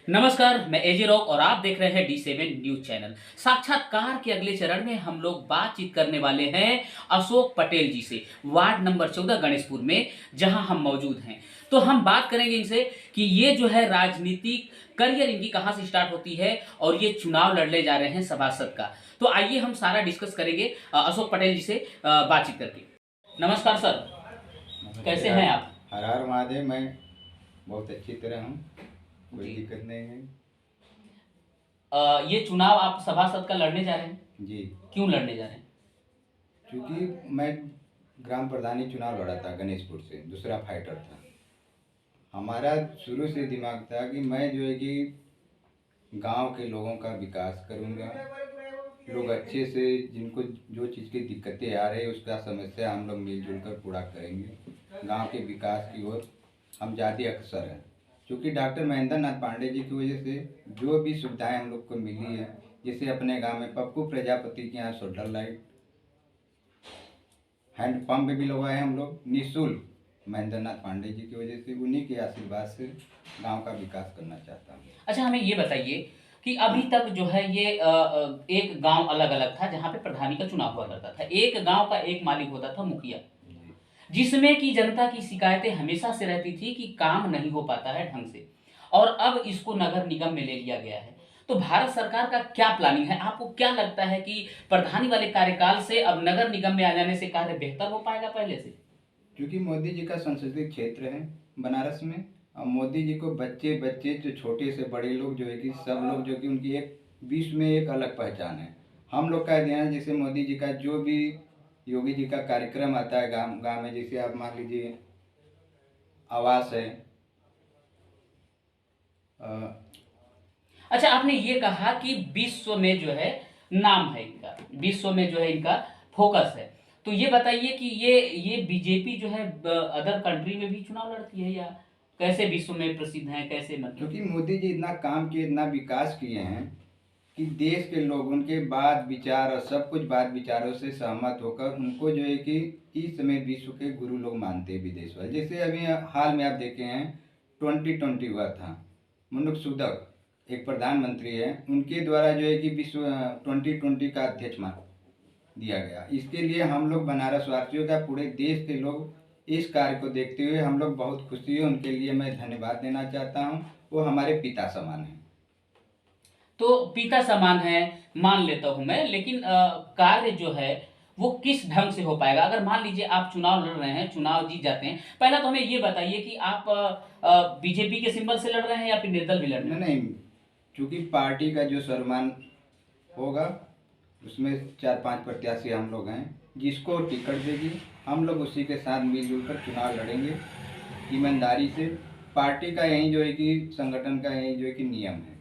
नमस्कार, मैं एजे रॉक और आप देख रहे हैं D7 न्यूज चैनल। साक्षात्कार के अगले चरण में हम लोग बातचीत करने वाले हैं अशोक पटेल जी से, वार्ड नंबर 14 गणेशपुर में, जहां हम मौजूद हैं। तो हम बात करेंगे इनसे कि ये जो है राजनीतिक करियर इनकी कहां से स्टार्ट होती है और ये चुनाव लड़ने जा रहे हैं सभासद का। तो आइए हम सारा डिस्कस करेंगे अशोक पटेल जी से बातचीत करके। नमस्कार सर, कैसे हैं आप? हर हर महादेव। मैं बहुत अच्छी तरह हूँ, कोई जी। दिक्कत नहीं है। ये चुनाव आप सभासद का लड़ने जा रहे हैं, जी, क्यों लड़ने जा रहे हैं? क्योंकि मैं ग्राम प्रधानी चुनाव लड़ा था गणेशपुर से, दूसरा फाइटर था। हमारा शुरू से दिमाग था कि मैं जो है कि गांव के लोगों का विकास करूंगा। लोग अच्छे से, जिनको जो चीज़ की दिक्कतें आ रही है उसका समस्या हम लोग मिलजुल कर पूरा करेंगे। गांव के विकास की ओर हम ज़्यादा अक्सर हैं, क्योंकि डॉक्टर महेंद्र नाथ पांडे जी की वजह से जो भी सुविधाएं हम लोग को मिली है, जैसे अपने गांव में पप्पू प्रजापति के यहाँ सोलर लाइट, हैंड पंप भी लगवाए हम लोग निःशुल्क। महेंद्र नाथ पांडे जी की वजह से, उन्हीं के आशीर्वाद से गांव का विकास करना चाहता हूँ। अच्छा, हमें ये बताइए कि अभी तक जो है ये एक गांव अलग अलग था जहां पे प्रधानी का चुनाव हुआ करता था। एक गांव का एक मालिक होता था, मुखिया, जिसमें की जनता की शिकायतें हमेशा से रहती थी कि काम नहीं हो पाता है ढंग से, और अब इसको नगर निगम में ले लिया गया है। तो भारत सरकार का क्या प्लानिंग है? आपको क्या लगता है कि प्रधानी वाले कार्यकाल से अब नगर निगम में आ जाने से कार्य बेहतर हो पाएगा पहले से? क्योंकि मोदी जी का संसदीय क्षेत्र है बनारस में, और मोदी जी को बच्चे बच्चे जो छोटे से बड़े लोग जो है कि सब लोग जो कि उनकी एक विश्व में एक अलग पहचान है। हम लोग का ध्यान, जैसे मोदी जी का जो भी योगी जी का कार्यक्रम आता है गांव गांव में, जैसे आप मान लीजिए आवास है। अच्छा, आपने ये कहा कि विश्व में जो है नाम है इनका, विश्व में जो है इनका फोकस है। तो ये बताइए कि ये बीजेपी जो है अदर कंट्री में भी चुनाव लड़ती है, या कैसे विश्व में प्रसिद्ध है, कैसे क्योंकि मतलब? मोदी जी इतना काम किए, इतना विकास किए हैं कि देश के लोग उनके बात विचार और सब कुछ बात विचारों से सहमत होकर उनको जो है कि इस समय विश्व के गुरु लोग मानते हैं विदेश वाले। जैसे अभी हाल में आप देखे हैं 2020 हुआ था, मुनुक सुदक एक प्रधानमंत्री है, उनके द्वारा जो है कि विश्व 2020 का अध्यक्ष मान दिया गया। इसके लिए हम लोग बनारस वासियों का, पूरे देश के लोग इस कार्य को देखते हुए हम लोग बहुत खुशी है। उनके लिए मैं धन्यवाद देना चाहता हूँ। वो हमारे पिता समान हैं। तो पिता समान है, मान लेता हूं मैं, लेकिन कार्य जो है वो किस ढंग से हो पाएगा? अगर मान लीजिए आप चुनाव लड़ रहे हैं, चुनाव जीत जाते हैं, पहला तो हमें ये बताइए कि आप बीजेपी के सिंबल से लड़ रहे हैं या फिर निर्दल भी लड़ रहे नहीं हैं? नहीं, चूँकि पार्टी का जो सर्वमान होगा उसमें 4-5 प्रत्याशी हम लोग हैं, जिसको टिकट देगी हम लोग उसी के साथ मिलजुल कर चुनाव लड़ेंगे ईमानदारी से। पार्टी का यही जो है कि संगठन का यही जो है कि नियम है।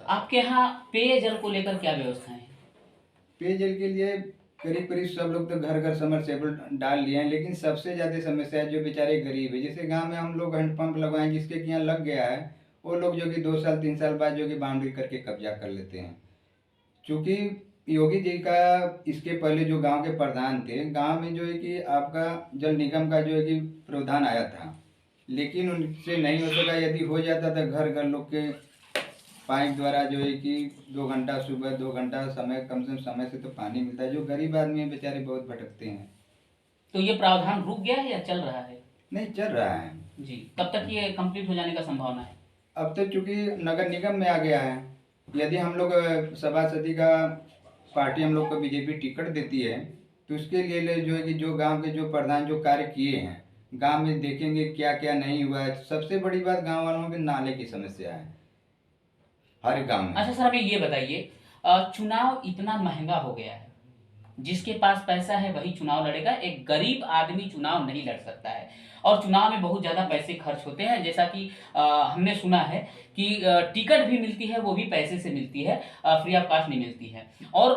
आपके यहाँ पेयजल को लेकर क्या व्यवस्था है? पेयजल के लिए करीब करीब सब लोग तो घर घर समरसेबल डाल लिए हैं, लेकिन सबसे ज़्यादा समस्या है जो बेचारे गरीब है। जैसे गांव में हम लोग हैंडपम्प लगवाएं, जिसके कि यहाँ लग गया है, वो लोग जो कि 2 साल 3 साल बाद जो कि बाउंड्री करके कब्जा कर लेते हैं। चूँकि योगी जी का, इसके पहले जो गांव के प्रधान थे, गांव में जो है कि आपका जल निगम का जो है कि प्रावधान आया था, लेकिन उनसे नहीं हो सका। यदि हो जाता था, घर घर लोग के पाइप द्वारा जो है कि 2 घंटा सुबह, 2 घंटा समय, कम से कम समय से तो पानी मिलता है। जो गरीब आदमी है बेचारे बहुत भटकते हैं। तो ये प्रावधान रुक गया है या चल रहा है? नहीं, चल रहा है। जी, कब तक ये कंप्लीट हो जाने का संभावना है? अब तो चूंकि नगर निगम में आ गया है, यदि हम लोग सभासदी का, पार्टी हम लोग को बीजेपी टिकट देती है, तो उसके लिए जो है कि जो गांव के जो प्रधान जो कार्य किए हैं, गांव में देखेंगे क्या क्या नहीं हुआ है। सबसे बड़ी बात, गांव वालों के नाले की समस्या है हर गांव में। अच्छा सर, हमें ये बताइए, चुनाव इतना महंगा हो गया है, जिसके पास पैसा है वही चुनाव लड़ेगा, एक गरीब आदमी चुनाव नहीं लड़ सकता है। और चुनाव में बहुत ज्यादा पैसे खर्च होते हैं, जैसा कि हमने सुना है कि टिकट भी मिलती है वो भी पैसे से मिलती है, फ्री ऑफ कॉस्ट नहीं मिलती है। और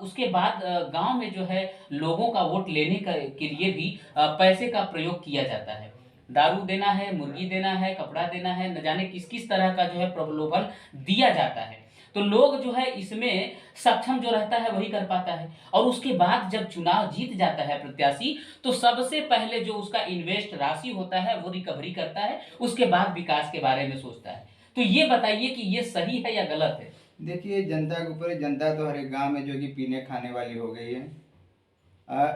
उसके बाद गांव में जो है लोगों का वोट लेने के लिए भी पैसे का प्रयोग किया जाता है। दारू देना है, मुर्गी देना है, कपड़ा देना है, न जाने किस किस तरह का जो है प्रलोभन दिया जाता है। तो लोग जो है इसमें सक्षम जो रहता है वही कर पाता है, और उसके बाद जब चुनाव जीत जाता है प्रत्याशी, तो सबसे पहले जो उसका इन्वेस्ट राशि होता है वो रिकवरी करता है, उसके बाद विकास के बारे में सोचता है। तो ये बताइए कि ये सही है या गलत है? देखिए, जनता के ऊपर है, जनता तो हर एक गाँव में जो कि पीने खाने वाली हो गई है।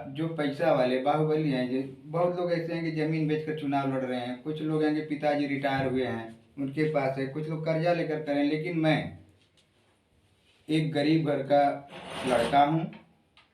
जो पैसा वाले बाहुबली हैं, जो बहुत लोग ऐसे हैं कि ज़मीन बेचकर चुनाव लड़ रहे हैं, कुछ लोग हैं कि पिताजी रिटायर हुए हैं, उनके पास है, कुछ लोग कर्जा लेकर करें, लेकिन मैं एक गरीब घर का लड़का हूँ।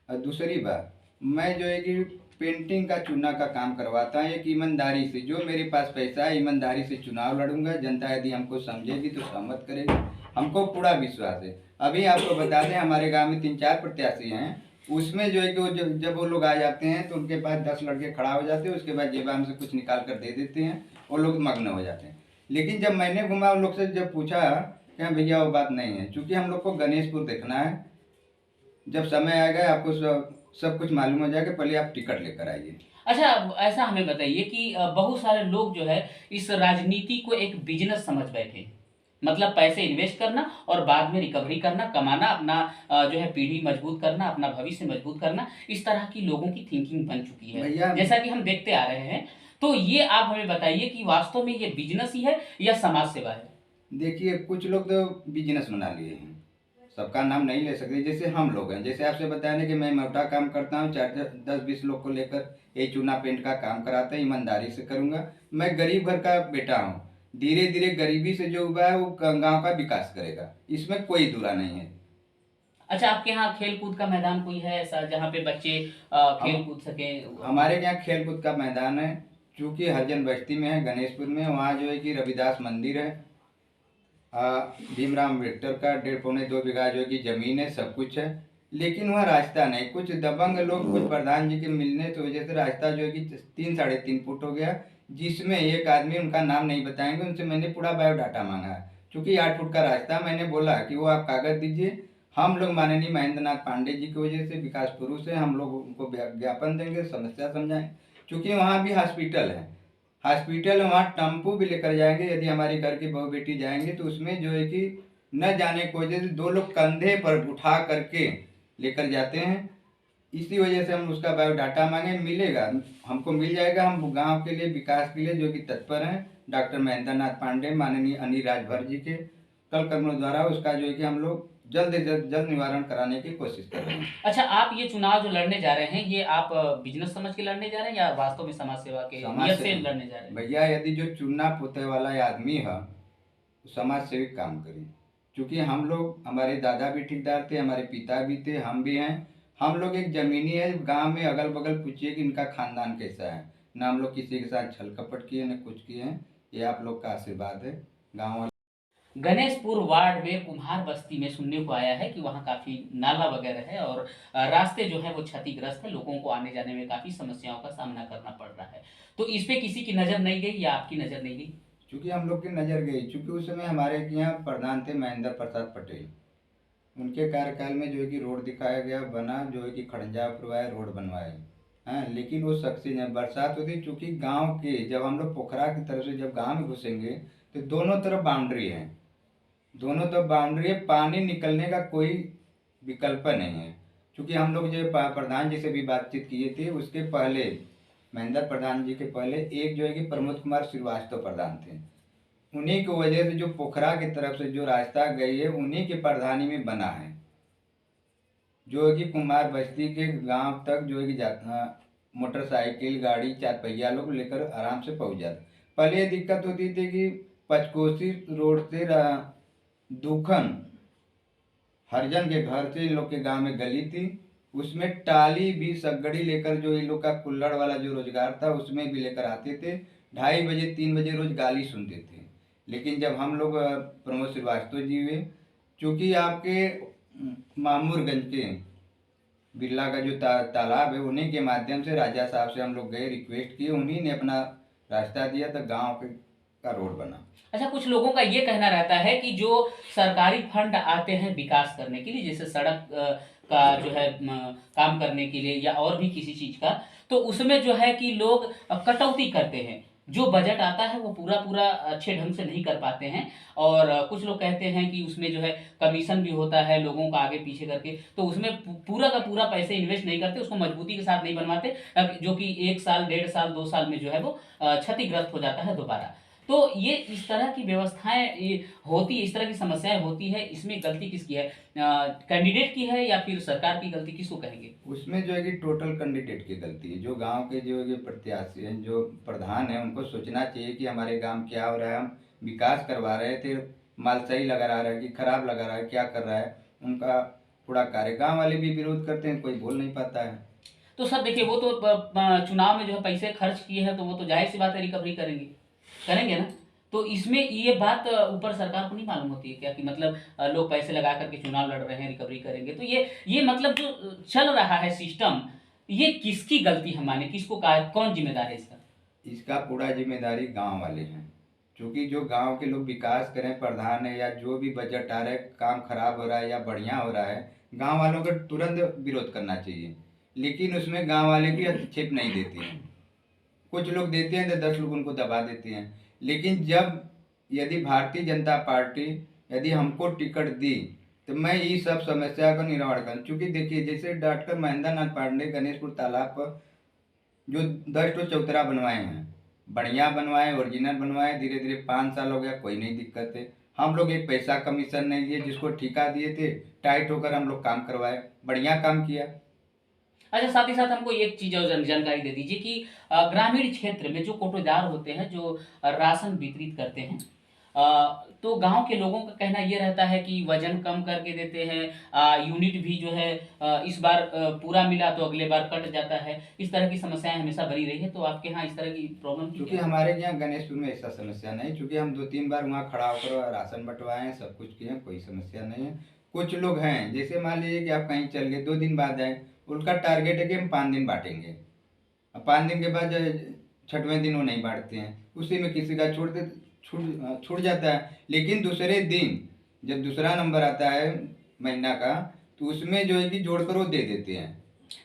और दूसरी बात, मैं जो है कि पेंटिंग का चूना का काम करवाता हूँ एक ईमानदारी से। जो मेरे पास पैसा है, ईमानदारी से चुनाव लड़ूंगा, जनता यदि हमको समझेगी तो सहमत करेगी, हमको पूरा विश्वास है। अभी आपको बता दें, हमारे गांव में 3-4 प्रत्याशी हैं, उसमें जो है कि वो जब वो लोग आ जाते हैं तो उनके पास 10 लड़के खड़ा हो जाते हैं, उसके बाद जेबान से कुछ निकाल कर दे देते हैं, वो लोग मग्न हो जाते हैं। लेकिन जब मैंने घुमा उन लोग से, जब पूछा, क्या भैया वो बात नहीं है, क्योंकि हम लोग को गणेशपुर देखना है। जब समय आएगा आपको सब कुछ मालूम हो जाएगा, पहले आप टिकट लेकर आइए। अच्छा, ऐसा हमें बताइए कि बहुत सारे लोग जो है इस राजनीति को एक बिजनेस समझ बैठे हैं। मतलब पैसे इन्वेस्ट करना और बाद में रिकवरी करना, कमाना, अपना जो है पीढ़ी मजबूत करना, अपना भविष्य मजबूत करना, इस तरह की लोगों की थिंकिंग बन चुकी है, भैया जैसा कि हम देखते आ रहे हैं। तो ये आप हमें बताइए कि वास्तव में ये बिजनेस ही है या समाज सेवा है? देखिए, कुछ लोग तो बिजनेस बना लिए हैं, सबका नाम नहीं ले सकते। जैसे हम लोग हैं, जैसे आपसे बताया ना कि मैं मोटा काम करता हूँ, 4-10-20 लोग को लेकर ये चूना पेंट का काम कराते हैं, ईमानदारी से करूँगा। मैं गरीब घर का बेटा हूँ, धीरे धीरे गरीबी से जो हुआ है वो गांव का विकास करेगा, इसमें कोई दुरा नहीं है। अच्छा, आपके यहाँ खेल कूद का मैदान कोई है ऐसा जहाँ पे बच्चे खेल हम कूद सके? हमारे यहाँ खेल कूद का मैदान है, चूँकि हरिजन बस्ती में है, गणेशपुर में, वहाँ जो है कि रविदास मंदिर है। भीमराव अम्बेडकर का 1.5-2 बीघा जो कि ज़मीन है, सब कुछ है, लेकिन वह रास्ता नहीं। कुछ दबंग लोग, कुछ प्रधान जी के मिलने की वजह से रास्ता जो है कि 3-3.5 फुट हो गया, जिसमें एक आदमी, उनका नाम नहीं बताएंगे, उनसे मैंने पूरा बायोडाटा मांगा है। चूँकि 8 फुट का रास्ता, मैंने बोला कि वो आप कागज़ दीजिए, हम लोग माननीय महेंद्र नाथ पांडे जी की वजह से, विकास पुरुष है, हम लोग उनको ज्ञापन देंगे, समस्या समझाएं। चूँकि वहाँ भी हॉस्पिटल है, हॉस्पिटल वहाँ टेम्पू भी लेकर जाएंगे, यदि हमारी घर की बहू बेटी जाएंगे तो उसमें जो है कि न जाने की वजह से 2 लोग कंधे पर उठा करके लेकर जाते हैं। इसी वजह से हम उसका बायोडाटा मांगे, मिलेगा, हमको मिल जाएगा। हम गांव के लिए, विकास के लिए जो कि तत्पर हैं, डॉक्टर महेंद्र नाथ पांडे, माननीय अनिल राजभर जी के कल कर्मों द्वारा उसका जो है कि हम लोग जल्द से जल्द निवारण कराने की कोशिश कर रहे हैं। अच्छा, आप ये चुनाव जो लड़ने जा रहे हैं, ये आप बिजनेस समझ के लड़ने जा रहे हैं या वास्तव में समाज सेवा के समाज नियत से से लड़ने जा रहे हैं? भैया, यदि जो चुनना पोते वाला आदमी है, समाज सेविक काम करें। क्योंकि हम लोग, हमारे दादा भी ठेकेदार थे, हमारे पिता भी थे, हम भी हैं। हम लोग एक जमीनी है, गांव में अगल बगल पूछिए कि इनका खानदान कैसा है, ना हम लोग किसी के साथ छल कपट किए, न कुछ किए हैं। ये आप लोग का आशीर्वाद है, गाँव वाले। गणेशपुर वार्ड में कुम्हार बस्ती में सुनने को आया है कि वहाँ काफी नाला वगैरह है और रास्ते जो है वो क्षतिग्रस्त है, लोगों को आने जाने में काफी समस्याओं का सामना करना पड़ रहा है। तो इस पे किसी की नजर नहीं गई या आपकी नजर नहीं गई? चूँकि हम लोग की नज़र गई, चूँकि उस समय हमारे यहाँ प्रधान थे महेंद्र प्रसाद पटेल, उनके कार्यकाल में जो है कि रोड दिखाया गया, बना, जो है कि खड़ंजा पुरवाए, रोड बनवाए हैं, लेकिन वो सक्सेस नहीं। बरसात होती, चूँकि गांव के, जब हम लोग पोखरा की तरफ से जब गांव में घुसेंगे तो दोनों तरफ बाउंड्री है, दोनों तरफ बाउंड्री है, पानी निकलने का कोई विकल्प नहीं है। क्योंकि हम लोग जो प्रधान जी से भी बातचीत किए थे, उसके पहले, महेंद्र प्रधान जी के पहले एक जो है कि प्रमोद कुमार श्रीवास्तव प्रधान थे, उन्हीं की वजह से जो पोखरा की तरफ से जो रास्ता गई है, उन्हीं की प्रधानी में बना है, जो है कि कुमार बस्ती के गांव तक जो है कि जाता, मोटरसाइकिल, गाड़ी, 4 पहिया लोग लेकर आराम से पहुंच जाते। पहले ये दिक्कत होती थी कि पचकोसी रोड से दुखन हरिजन के घर से इन लोग के गांव में गली थी, उसमें टाली भी, सगड़ी लेकर, जो इन लोग का कुल्हड़ वाला जो रोजगार था उसमें भी लेकर आते थे। 2:30 3 बजे रोज गाली सुनते थे। लेकिन जब हम लोग प्रमोद श्रीवास्तव जी हुए, चूँकि आपके मामूरगंज के बिरला का जो तालाब है, उन्हीं के माध्यम से राजा साहब से हम लोग गए, रिक्वेस्ट किए, उन्हीं ने अपना रास्ता दिया, तो गांव का रोड बना। अच्छा, कुछ लोगों का ये कहना रहता है कि जो सरकारी फंड आते हैं विकास करने के लिए, जैसे सड़क का जो है काम करने के लिए या और भी किसी चीज का, तो उसमें जो है कि लोग कटौती करते हैं, जो बजट आता है वो पूरा पूरा अच्छे ढंग से नहीं कर पाते हैं। और कुछ लोग कहते हैं कि उसमें जो है कमीशन भी होता है लोगों का आगे पीछे करके, तो उसमें पूरा का पूरा पैसे इन्वेस्ट नहीं करते, उसको मजबूती के साथ नहीं बनवाते, जो कि 1 साल 1.5 साल 2 साल में जो है वो क्षतिग्रस्त हो जाता है दोबारा। तो ये इस तरह की व्यवस्थाएं ये होती है, इस तरह की समस्याएं होती है, इसमें गलती किसकी है? कैंडिडेट की है या फिर सरकार की गलती, किसको कहेंगे? उसमें जो है कि टोटल कैंडिडेट की गलती है। जो गांव के जो है कि प्रत्याशी हैं, जो प्रधान हैं, उनको सोचना चाहिए कि हमारे गांव में क्या हो रहा है, हम विकास करवा रहे थे, माल सही लगा रहा है कि खराब लगा रहा है, क्या कर रहा है, उनका पूरा कार्य। गांव वाले भी विरोध करते हैं, कोई बोल नहीं पाता है। तो सर देखिए, वो तो चुनाव में जो है पैसे खर्च किए हैं, तो वो तो जाहिर सी बात है रिकवरी करेंगे, करेंगे ना। तो इसमें ये बात ऊपर सरकार को नहीं मालूम होती है क्या कि मतलब लोग पैसे लगा करके चुनाव लड़ रहे हैं, रिकवरी करेंगे? तो ये मतलब जो चल रहा है सिस्टम, ये किसकी गलती है, माने किसको कौन जिम्मेदार है इसका? इसका पूरा जिम्मेदारी गांव वाले हैं। क्योंकि जो गांव के लोग विकास करें, प्रधान है या जो भी बजट आ रहा है, काम खराब हो रहा है या बढ़िया हो रहा है, गांव वालों को तुरंत विरोध करना चाहिए। लेकिन उसमें गांव वाले भी हस्तक्षेप नहीं देते हैं। कुछ लोग देते हैं तो 10 लोग उनको दबा देते हैं। लेकिन जब यदि भारतीय जनता पार्टी यदि हमको टिकट दी, तो मैं ये सब समस्या का निवारण करूँ। क्योंकि देखिए, जैसे डॉक्टर महेंद्र नाथ पांडे गणेशपुर तालाब पर जो 10 तो चौतरा बनवाए हैं, बढ़िया बनवाए, ओरिजिनल बनवाए, धीरे धीरे 5 साल हो गया, कोई नहीं दिक्कत है। हम लोग एक पैसा कमीशन नहीं लिए, जिसको ठेका दिए थे टाइट होकर हम लोग काम करवाए, बढ़िया काम किया। अच्छा, साथ ही साथ हमको एक चीज और जानकारी दे दीजिए कि ग्रामीण क्षेत्र में जो कोटोदार होते हैं, जो राशन वितरित करते हैं, तो गांव के लोगों का कहना ये रहता है कि वजन कम करके देते हैं, यूनिट भी जो है इस बार पूरा मिला तो अगले बार कट जाता है, इस तरह की समस्याएं हमेशा बनी रही है। तो आपके यहाँ इस तरह की प्रॉब्लम थी क्योंकि क्या? हमारे यहाँ गणेशपुर में ऐसा समस्या नहीं। क्योंकि हम 2-3 बार वहाँ खड़ा होकर राशन बंटवाए हैं, सब कुछ किए हैं, कोई समस्या नहीं है। कुछ लोग हैं, जैसे मान लीजिए कि आप कहीं चल गए, 2 दिन बाद आए, उनका टारगेट है कि हम 5 दिन बांटेंगे। अब 5 दिन के बाद छठवें दिन वो नहीं बांटते हैं, उसी में किसी का छूट छूट जाता है। लेकिन दूसरे दिन जब दूसरा नंबर आता है महीना का, तो उसमें जो है कि जोड़कर वो दे देते हैं।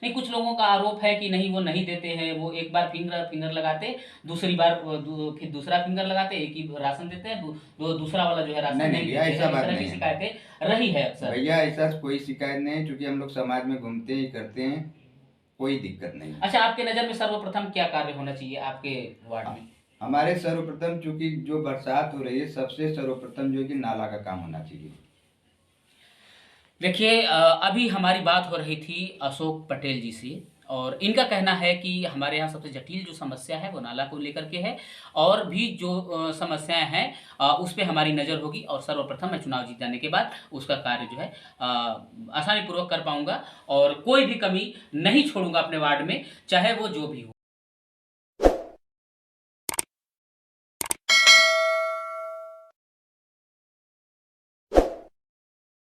नहीं, कुछ लोगों का आरोप है कि नहीं वो नहीं देते हैं, वो एक बार फिंगर फिंगर लगाते, दूसरी बार फिर दूसरा फिंगर लगाते, एक ही राशन देते हैं, दूसरा वाला जो है राशन नहीं नहीं नहीं देते भैया, हैं। ऐसा इस बात तरह नहीं की है। शिकायतें रही है अक्सर। भैया ऐसा कोई शिकायत नहीं है, क्योंकि हम लोग समाज में घूमते ही करते हैं, कोई दिक्कत नहीं है। अच्छा, आपके नज़र में सर्वप्रथम क्या कार्य होना चाहिए आपके वार्ड में? हमारे सर्वप्रथम, चूंकि जो बरसात हो रही है, सबसे सर्वप्रथम जो है कि नाला का काम होना चाहिए। देखिए, अभी हमारी बात हो रही थी अशोक पटेल जी से, और इनका कहना है कि हमारे यहाँ सबसे जटिल जो समस्या है वो नाला को लेकर के है, और भी जो समस्याएं हैं उस पर हमारी नज़र होगी, और सर्वप्रथम मैं चुनाव जीत जाने के बाद उसका कार्य जो है आसानी पूर्वक कर पाऊंगा, और कोई भी कमी नहीं छोड़ूंगा अपने वार्ड में, चाहे वो जो भी हो।